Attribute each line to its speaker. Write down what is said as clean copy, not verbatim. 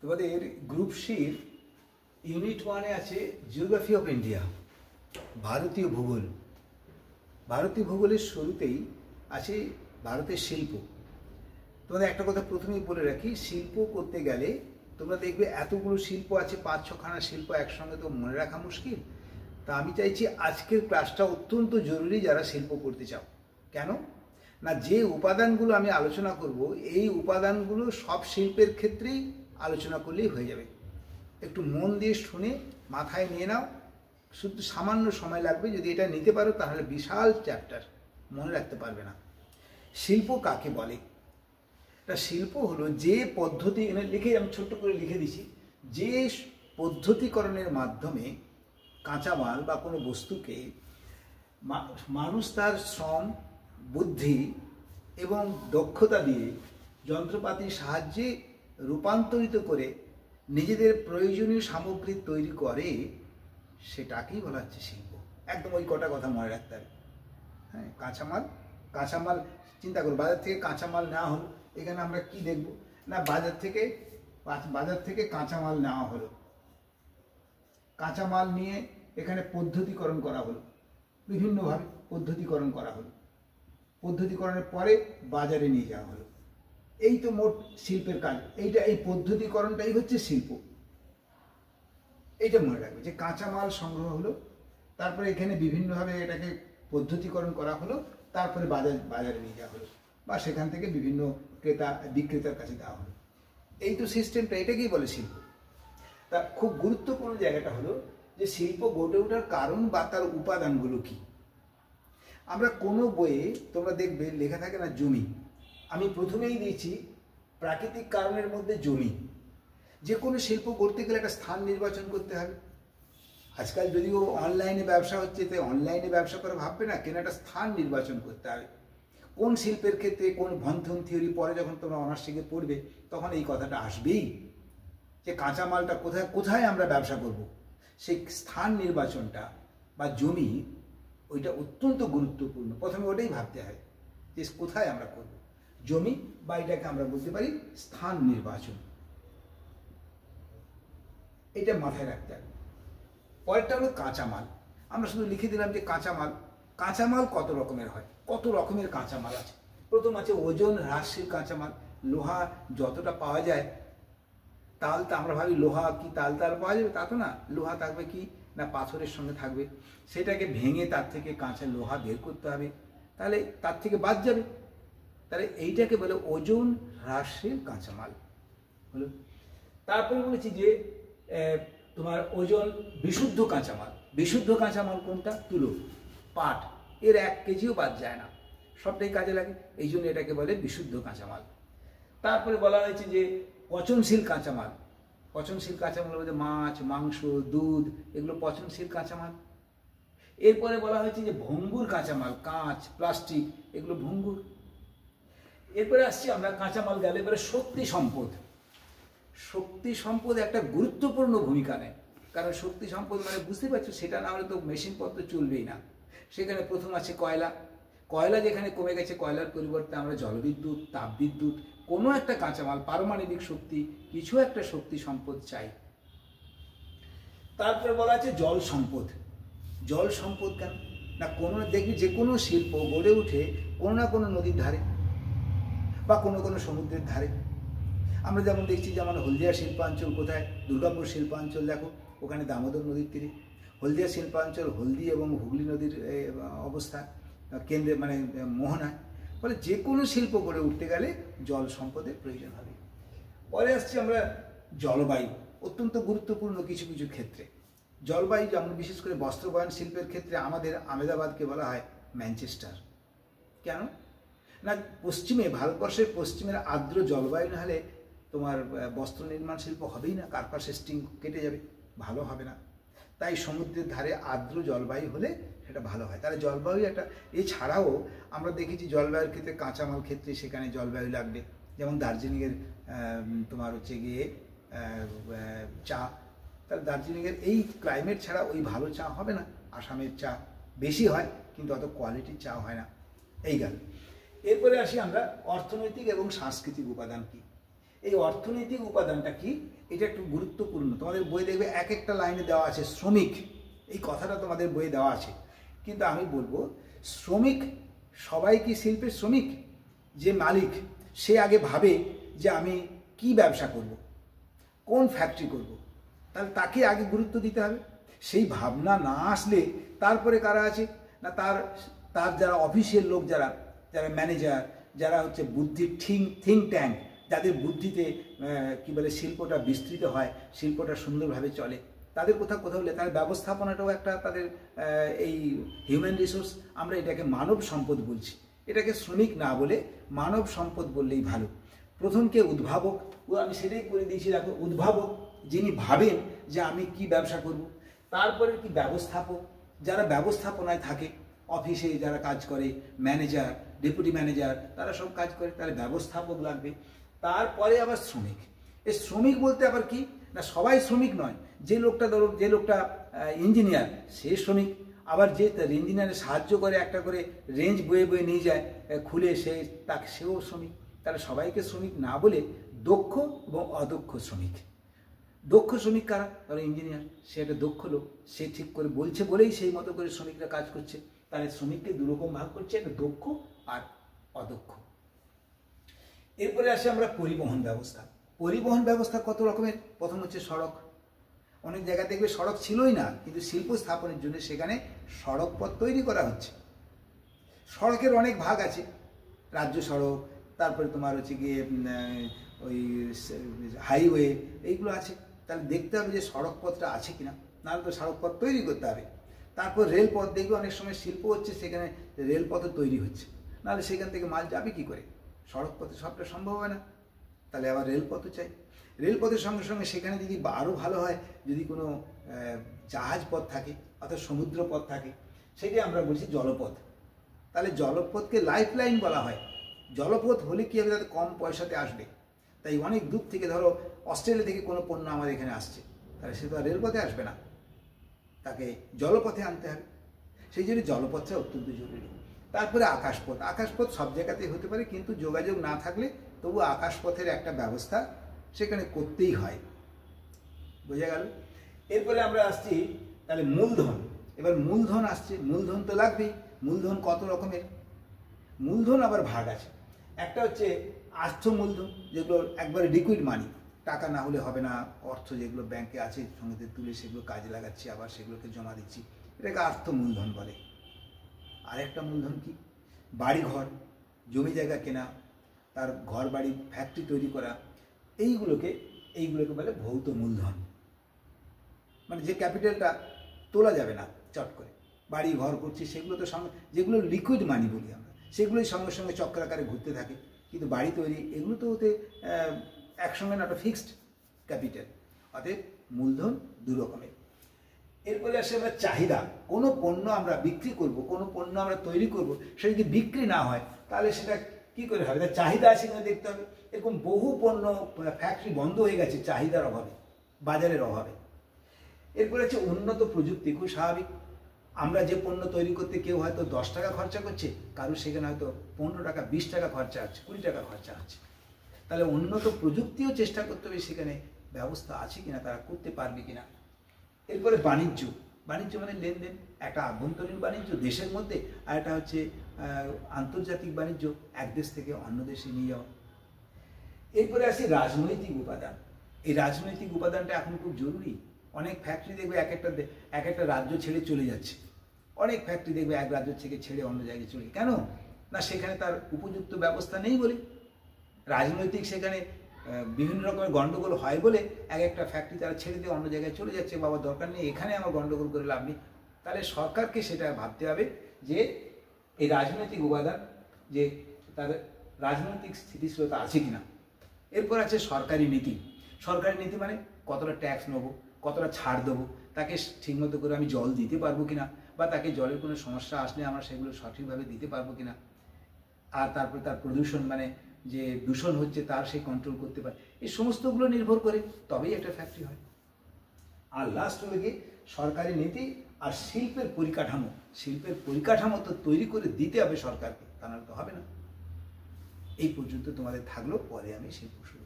Speaker 1: তোমাদের গ্রুপ সির ইউনিট 1-এ আছে geography of India, ভারতীয় ভূগোল। ভারতীয় ভূগোলের শুরুতেই আছে ভারতের শিল্প। তোমাদের একটা কথা প্রথমেই বলে রাখি, শিল্প করতে গেলে তোমরা দেখবে এতগুলো শিল্প আছে, 5-6খানা শিল্প একসঙ্গে তো মনে রাখা মুশকিল। তা আমি চাইছি আজকের ক্লাসটা অত্যন্ত জরুরি যারা শিল্প করতে চাও। কেন না, যে উপাদানগুলো আমি আলোচনা করব এই উপাদানগুলো সব শিল্পের ক্ষেত্রেই আলোচনা করলেই হয়ে যাবে। একটু মন দিয়ে শুনে মাথায় নিয়ে নাও, শুধু সামান্য সময় লাগবে। যদি এটা নিতে পারো তাহলে বিশাল চ্যাপ্টার, মনে রাখতে পারবে না। শিল্প কাকে বলে? তা শিল্প হলো যে পদ্ধতি, এনে লিখে আমি ছোট্ট করে লিখে দিছি, যে পদ্ধতিকরণের মাধ্যমে কাঁচামাল বা কোনো বস্তুকে মানুষ তার শ্রম, বুদ্ধি এবং দক্ষতা দিয়ে যন্ত্রপাতির সাহায্যে রূপান্তরিত করে নিজেদের প্রয়োজনীয় সামগ্রী তৈরি করে, সেটাকেই বলা হচ্ছে শিল্প। একদম ওই কটা কথা মনে রাখতে হবে। হ্যাঁ, কাঁচামাল চিন্তা করো, বাজার থেকে কাঁচামাল নেওয়া হলো। এখানে আমরা কি দেখব না, বাজার থেকে কাঁচামাল নেওয়া হলো, কাঁচামাল নিয়ে এখানে পদ্ধতিকরণ করা হলো, বিভিন্নভাবে পদ্ধতিকরণ করা হলো, পদ্ধতিকরণের পরে বাজারে নিয়ে যাওয়া হলো। এই তো মোট শিল্পের কাজ। এই পদ্ধতিকরণটাই হচ্ছে শিল্প। এইটা মনে রাখবে যে কাঁচামাল সংগ্রহ হলো, তারপরে এখানে বিভিন্নভাবে এটাকে পদ্ধতিকরণ করা হলো, তারপরে বাজারে নিয়ে যাওয়া হলো বা সেখান থেকে বিভিন্ন বিক্রেতার কাছে দেওয়া হলো। এই তো সিস্টেমটা, এটাকেই বলে শিল্প। তা খুব গুরুত্বপূর্ণ জায়গাটা হলো যে শিল্প গড়ে ওঠার কারণ বা তার উপাদানগুলো কি। আমরা কোনো বইয়ে তোমরা দেখবে লেখা থাকে না জমি। আমি প্রথমেই দিয়েছি প্রাকৃতিক কারণের মধ্যে জমি। যে কোনো শিল্প করতে গেলে একটা স্থান নির্বাচন করতে হবে। আজকাল যদিও অনলাইনে ব্যবসা হচ্ছে, তাই অনলাইনে ব্যবসা করে ভাববে না, কেন একটা স্থান নির্বাচন করতে হবে। কোন শিল্পের ক্ষেত্রে কোন ভনথন থিওরি পরে যখন তোমরা অনার্সে পড়বে তখন এই কথাটা আসবেই যে কাঁচামালটা কোথায় আমরা ব্যবসা করব। সেই স্থান নির্বাচনটা বা জমি, ওইটা অত্যন্ত গুরুত্বপূর্ণ। প্রথমে ওটাই ভাবতে হয় যে কোথায় আমরা করব জমি, বা এটাকে আমরা বলতে পারি স্থান নির্বাচন। এটা মাথায় রাখতে হবে। পরেরটা হলো কাঁচামাল। আমরা শুধু লিখে দিলাম যে কাঁচামাল কত রকমের হয়, কত রকমের কাঁচামাল আছে। প্রথম আছে ওজন হ্রাসশীল কাঁচামাল। লোহা যতটা পাওয়া যায়, তালটা আমরা ভাবি লোহা কি তাল পাওয়া যাবে, তা তো না। লোহা থাকবে কি না পাথরের সঙ্গে থাকবে, সেটাকে ভেঙে তার থেকে কাঁচা লোহা বের করতে হবে, তাহলে তার থেকে বাদ যাবে। তাহলে এইটাকে বলে ওজন হ্রাসশীল কাঁচামাল হলো। তারপরে বলেছি যে তোমার ওজন বিশুদ্ধ কাঁচামাল। বিশুদ্ধ কাঁচামাল কোনটা? তুলো, পাট, এর 1 কেজিও বাদ যায় না, সবটাই কাজে লাগে, এই জন্য এটাকে বলে বিশুদ্ধ কাঁচামাল। তারপরে বলা হয়েছে যে পচনশীল কাঁচামাল। পচনশীল কাঁচামাল বলতে মাছ, মাংস, দুধ, এগুলো পচনশীল কাঁচামাল। এরপরে বলা হয়েছে যে ভঙ্গুর কাঁচামাল, কাঁচ, প্লাস্টিক, এগুলো ভঙ্গুর। এরপরে আসছি আমরা কাঁচামাল গেলে এবারে শক্তি সম্পদ। শক্তি সম্পদ একটা গুরুত্বপূর্ণ ভূমিকা নেয়, কারণ শক্তি সম্পদ মানে বুঝতে পারছো, সেটা না হলে তো মেশিনপত্র চলবেই না। সেখানে প্রথম আছে কয়লা। কয়লা যেখানে কমে গেছে, কয়লার পরিবর্তে আমরা জলবিদ্যুৎ, তাপবিদ্যুৎ, কোনো একটা কাঁচামাল, পারমাণবিক শক্তি, কিছু একটা শক্তি সম্পদ চাই। তারপরে বলা আছে জল সম্পদ। জল সম্পদ কেন না, কোনো দেখবি যে কোনো শিল্প গড়ে ওঠে কোনো না কোনো নদীর ধারে বা কোনো কোনো সমুদ্রের ধারে। আমরা যেমন দেখছি, যেমন হলদিয়া শিল্পাঞ্চল কোথায়, দুর্গাপুর শিল্পাঞ্চল দেখো, ওখানে দামোদর নদীর তীরে। হলদিয়া শিল্পাঞ্চল হলদি এবং হুগলি নদীর অবস্থান কেন্দ্রে, মানে মোহনায়। ফলে যে কোনো শিল্প গড়ে উঠতে গেলে জল সম্পদের প্রয়োজন হবে। পরে আসছি আমরা জলবায়ু, অত্যন্ত গুরুত্বপূর্ণ কিছু কিছু ক্ষেত্রে। জলবায়ু যেমন বিশেষ করে বস্ত্রবয়ন শিল্পের ক্ষেত্রে আমাদের আহমেদাবাদকে বলা হয় ম্যানচেস্টার। কেন না, পশ্চিমে, ভারতবর্ষের পশ্চিমের আর্দ্র জলবায়ু না হলে তোমার বস্ত্র নির্মাণ শিল্প হবেই না, কার্পাস স্টিং কেটে যাবে, ভালো হবে না। তাই সমুদ্রের ধারে আর্দ্র জলবায়ু হলে সেটা ভালো হয়। তাহলে জলবায়ু একটা, এছাড়াও আমরা দেখেছি জলবায়ুর ক্ষেত্রে কাঁচামাল ক্ষেত্রে সেখানে জলবায়ু লাগবে। যেমন দার্জিলিংয়ের তোমার হচ্ছে গিয়ে চা, তাহলে দার্জিলিংয়ের এই ক্লাইমেট ছাড়া ওই ভালো চা হবে না। আসামের চা বেশি হয় কিন্তু অত কোয়ালিটির চা হয় না। এই গেল। এরপরে আসি আমরা অর্থনৈতিক এবং সাংস্কৃতিক উপাদান কি। এই অর্থনৈতিক উপাদানটা কি, এটা একটু গুরুত্বপূর্ণ। তোমাদের বই দেখবে এক একটা লাইনে দেওয়া আছে শ্রমিক, এই কথাটা তোমাদের বইয়ে দেওয়া আছে। কিন্তু আমি বলবো শ্রমিক সবাই কি শিল্পের শ্রমিক? যে মালিক সে আগে ভাবে যে আমি কি ব্যবসা করব, কোন ফ্যাক্টরি করব, তাহলে তাকে আগে গুরুত্ব দিতে হবে। সেই ভাবনা না আসলে তারপরে কারা আছে না, তার যারা অফিসিয়াল লোক, যারা ম্যানেজার, যারা হচ্ছে বুদ্ধির থিঙ্ক ট্যাঙ্ক, যাদের বুদ্ধিতে কি বলে শিল্পটা বিস্তৃত হয়, শিল্পটা সুন্দরভাবে চলে, তাদের কোথাও হলে তার ব্যবস্থাপনাটাও একটা তাদের এই হিউম্যান রিসোর্স, আমরা এটাকে মানব সম্পদ বলছি, এটাকে শ্রমিক না বলে মানব সম্পদ বললেই ভালো। প্রথমকে উদ্ভাবক, আমি সেটাই করে দিয়েছি, দেখো উদ্ভাবক যিনি ভাবেন যে আমি কি ব্যবসা করব। তারপরে কি ব্যবস্থাপক, যারা ব্যবস্থাপনায় থাকে, অফিসে যারা কাজ করে, ম্যানেজার, ডেপুটি ম্যানেজার, তারা সব কাজ করে, তাহলে ব্যবস্থাপক লাগবে। তারপরে আবার শ্রমিক। এই শ্রমিক বলতে আবার কি না, সবাই শ্রমিক নয়। যে লোকটা ইঞ্জিনিয়ার সে শ্রমিক, আবার যে ইঞ্জিনিয়ারের সাহায্য করে, একটা করে রেঞ্জ বয়ে নিয়ে যায় খুলে, সেও শ্রমিক। তাহলে সবাইকে শ্রমিক না বলে দক্ষ এবং অদক্ষ শ্রমিক। দক্ষ শ্রমিক কারা? ধরো ইঞ্জিনিয়ার, সে একটা দক্ষ লোক, সে ঠিক করে বলছে বলেই সেই মতো করে শ্রমিকরা কাজ করছে। তাহলে শ্রমিককে দুরকম ভাগ করছে, একটা দক্ষ আর অদক্ষ। এরপরে আসে আমরা পরিবহন ব্যবস্থা। পরিবহন ব্যবস্থা কত রকমের? প্রথম হচ্ছে সড়ক। অনেক জায়গা দেখবে সড়ক ছিলই না, কিন্তু শিল্প স্থাপনের জন্য সেখানে সড়ক পথ তৈরি করা হচ্ছে। সড়কের অনেক ভাগ আছে, রাজ্য সড়ক, তারপরে তোমার হচ্ছে গিয়ে ওই হাইওয়ে, এইগুলো আছে। তাহলে দেখতে হবে যে সড়ক পথটা আছে কিনা, নাহলে তো সড়ক পথ তৈরি করতে হবে। তারপর রেলপথ, দেখবে অনেক সময় শিল্প হচ্ছে সেখানে রেলপথও তৈরি হচ্ছে, নাহলে সেখান থেকে মাল যাবে কি করে? সড়ক পথে সবটা সম্ভব হয় না, তাহলে আবার রেলপথও চাই। রেলপথের সঙ্গে সঙ্গে সেখানে যদি আরও ভালো হয় যদি কোনো জাহাজ পথ থাকে অর্থাৎ সমুদ্র পথ থাকে, সেটাই আমরা বলছি জলপথ। তাহলে জলপথকে লাইফ লাইন বলা হয়। জলপথ হলে কী হবে, তাতে কম পয়সাতে আসবে। তাই অনেক দূর থেকে, ধরো অস্ট্রেলিয়া থেকে কোনো পণ্য আমাদের এখানে আসছে, তাহলে সে তো আর রেলপথে আসবে না, তাকে জলপথে আনতে হবে। সেই জন্য জলপথটা অত্যন্ত জরুরি। তারপরে আকাশপথ। আকাশপথ সব জায়গাতেই হতে পারে, কিন্তু যোগাযোগ না থাকলে তবু আকাশপথের একটা ব্যবস্থা সেখানে করতেই হয়। বোঝা গেল? এরপরে আমরা আসছি তাহলে মূলধন। এবার মূলধন আসছে, মূলধন তো লাগবেই। মূলধন কত রকমের? মূলধন আবার ভাগ আছে। একটা হচ্ছে আর্থ মূলধন, যেগুলো একবারে লিকুইড মানি, টাকা না হলে হবে না, অর্থ যেগুলো ব্যাংকে আছে সঙ্গে তুলে সেগুলো কাজে লাগাচ্ছি, আবার সেগুলোকে জমা দিচ্ছি, এটাকে আর্থ মূলধন বলে। আর একটা মূলধন কি? বাড়ি ঘর, জমি জায়গা কেনা, তার ঘর বাড়ি ফ্যাক্টরি তৈরি করা, এইগুলোকে বলে ভৌত মূলধন। মানে যে ক্যাপিটালটা তোলা যাবে না চট করে, বাড়ি ঘর করছি সেগুলো তো সঙ্গে, যেগুলো লিকুইড মানি বলি আমরা, সেগুলোই সঙ্গে সঙ্গে চক্রাকারে ঘুরতে থাকে। কিন্তু বাড়ি তৈরি এগুলো তো ওতে একসঙ্গে না, একটা ফিক্সড ক্যাপিটাল। অতএব মূলধন দু রকমের। এরপরে আসে আমরা চাহিদা। কোনো পণ্য আমরা বিক্রি করব, কোনো পণ্য আমরা তৈরি করব, সেটা যদি বিক্রি না হয় তাহলে সেটা কি করে হবে? তার চাহিদা আছে কিনা দেখতে হবে। এরকম বহু পণ্য ফ্যাক্টরি বন্ধ হয়ে গেছে চাহিদার অভাবে, বাজারের অভাবে। এরপরে হচ্ছে উন্নত প্রযুক্তি। খুব স্বাভাবিক, আমরা যে পণ্য তৈরি করতে কেউ হয়তো 10 টাকা খরচা করছে, কারোর সেখানে হয়তো 15 টাকা 20 টাকা খরচা আছে, 20 টাকা খরচা আছে। তাহলে উন্নত প্রযুক্তিও চেষ্টা করতে হবে, সেখানে ব্যবস্থা আছে কিনা, তারা করতে পারবে কিনা। এরপরে বাণিজ্য। বাণিজ্য মানে লেনদেন, একটা আভ্যন্তরীণ বাণিজ্য দেশের মধ্যে, আর একটা হচ্ছে আন্তর্জাতিক বাণিজ্য, এক দেশ থেকে অন্য দেশে নিয়ে যাওয়া। এরপরে আসি রাজনৈতিক উপাদান। এই রাজনৈতিক উপাদানটা এখন খুব জরুরি। অনেক ফ্যাক্টরি দেখবে এক একটা রাজ্য ছেড়ে চলে যাচ্ছে। অনেক ফ্যাক্টরি দেখবে এক রাজ্য থেকে ছেড়ে অন্য জায়গায় চলে, কেন না? সেখানে তার উপযুক্ত ব্যবস্থা নেই বলে, রাজনৈতিক সেখানে বিভিন্ন রকমের গণ্ডগোল হয় বলে এক একটা ফ্যাক্টরি তারা ছেড়ে দিয়ে অন্য জায়গায় চলে যাচ্ছে। বাবা দরকার নেই, এখানে আমার গণ্ডগোল করে লাভ নেই। তাহলে সরকারকে সেটা ভাবতে হবে যে এই রাজনৈতিক উপাদান, যে তার রাজনৈতিক স্থিতিশীলতা আছে কিনা। এরপর আছে সরকারি নীতি। সরকারি নীতি মানে কতটা ট্যাক্স নেবো, কতটা ছাড় দেবো, তাকে ঠিকমতো করে আমি জল দিতে পারবো কিনা, বা তাকে জলের কোনো সমস্যা আসলে আমরা সেগুলো সঠিকভাবে দিতে পারবো কিনা। আর তারপরে তার প্রদূষণ, মানে যে দূষণ হচ্ছে তার সেই কন্ট্রোল করতে পারে। এই সমস্তগুলো নির্ভর করে তবেই একটা ফ্যাক্টরি হয়। আর লাস্ট হলো গিয়ে সরকারি নীতি আর শিল্পের পরিকাঠামো। শিল্পের পরিকাঠামো তো তৈরি করে দিতে হবে সরকারকে, তা নাহলে তো হবে না। এই পর্যন্ত তোমাদের থাকলো, পরে আমি শিল্প শুরু